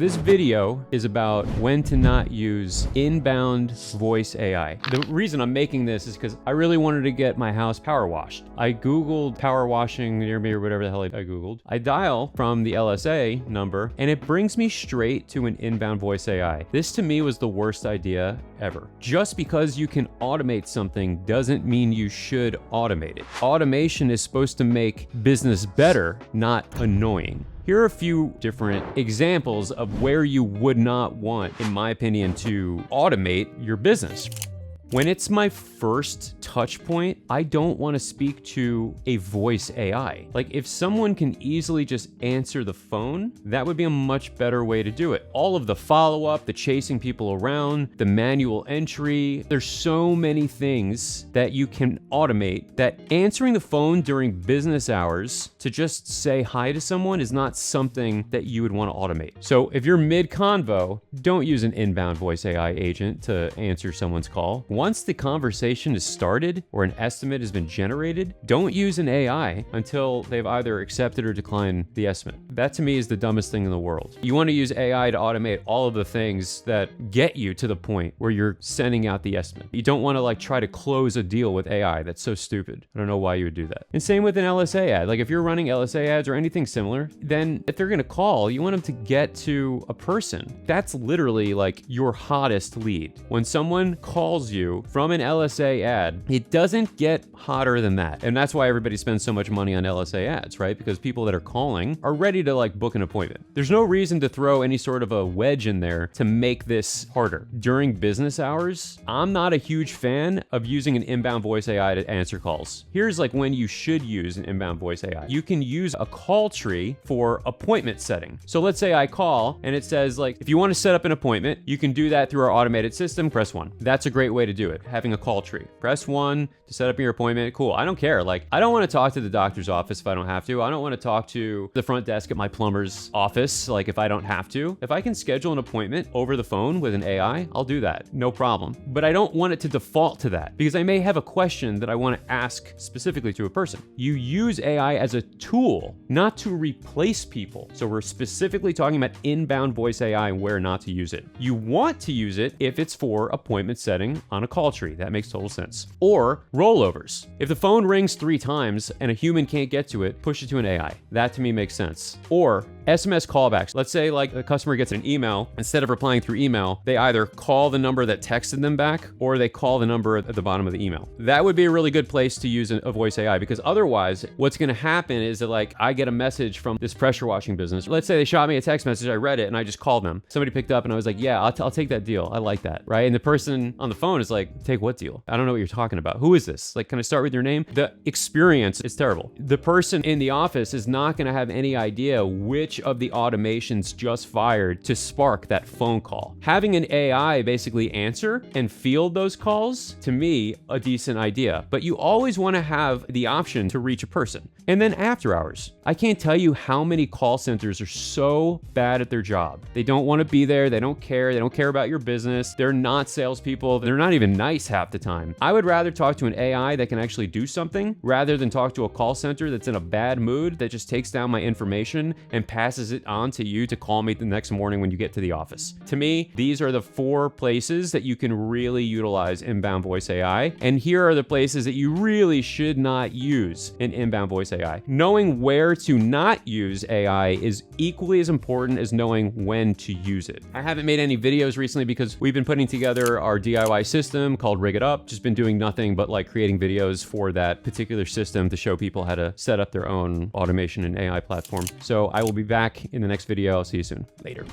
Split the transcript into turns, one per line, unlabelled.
This video is about when to not use inbound voice AI. The reason I'm making this is because I really wanted to get my house power washed. I Googled power washing near me or whatever the hell I Googled. I dial from the LSA number and it brings me straight to an inbound voice AI. This to me was the worst idea ever. Just because you can automate something doesn't mean you should automate it. Automation is supposed to make business better, not annoying. Here are a few different examples of where you would not want, in my opinion, to automate your business. When it's my first touch point, I don't want to speak to a voice AI. Like if someone can easily just answer the phone, that would be a much better way to do it. All of the follow-up, the chasing people around, the manual entry, there's so many things that you can automate that answering the phone during business hours to just say hi to someone is not something that you would want to automate. So if you're mid-convo, don't use an inbound voice AI agent to answer someone's call. Once the conversation is started or an estimate has been generated, don't use an AI until they've either accepted or declined the estimate. That to me is the dumbest thing in the world. You want to use AI to automate all of the things that get you to the point where you're sending out the estimate. You don't want to try to close a deal with AI. That's so stupid. I don't know why you would do that. And same with an LSA ad. Like if you're running LSA ads or anything similar, then if they're going to call, you want them to get to a person. That's literally like your hottest lead. When someone calls you from an LSA ad, it doesn't get hotter than that. And that's why everybody spends so much money on LSA ads, right? Because people that are calling are ready to book an appointment. There's no reason to throw any sort of a wedge in there to make this harder. During business hours, I'm not a huge fan of using an inbound voice AI to answer calls. Here's when you should use an inbound voice AI. You can use a call tree for appointment setting. So let's say I call and it says if you want to set up an appointment, you can do that through our automated system, press 1. That's a great way to do it. Having a call tree. Press 1 to set up your appointment. Cool. I don't care. I don't want to talk to the doctor's office if I don't have to. I don't want to talk to the front desk at my plumber's office if I don't have to. If I can schedule an appointment over the phone with an AI, I'll do that. No problem. But I don't want it to default to that because I may have a question that I want to ask specifically to a person. You use AI as a tool, not to replace people. So we're specifically talking about inbound voice AI and where not to use it. You want to use it if it's for appointment setting on a call tree. That makes total sense. Or rollovers. If the phone rings 3 times and a human can't get to it, push it to an AI. That to me makes sense. Or SMS callbacks. Let's say a customer gets an email. Instead of replying through email, they either call the number that texted them back or they call the number at the bottom of the email. That would be a really good place to use a voice AI because otherwise what's going to happen is that I get a message from this pressure washing business. Let's say they shot me a text message. I read it and I just called them. Somebody picked up and I was like, yeah, I'll take that deal. I like that. Right. And the person on the phone is take what deal? I don't know what you're talking about. Who is this? Can I start with your name? The experience is terrible. The person in the office is not going to have any idea which of the automations just fired to spark that phone call. Having an AI basically answer and field those calls, to me, a decent idea. But you always want to have the option to reach a person. And then after hours. I can't tell you how many call centers are so bad at their job. They don't want to be there. They don't care. They don't care about your business. They're not salespeople. They're not even nice half the time. I would rather talk to an AI that can actually do something rather than talk to a call center that's in a bad mood that just takes down my information and passes it on to you to call me the next morning when you get to the office. To me, these are the 4 places that you can really utilize inbound voice AI. And here are the places that you really should not use an inbound voice AI. Knowing where to not use AI is equally as important as knowing when to use it. I haven't made any videos recently because we've been putting together our DIY system called Rig It Up. Just been doing nothing but creating videos for that particular system to show people how to set up their own automation and AI platform. So I will be back in the next video. I'll see you soon. Later.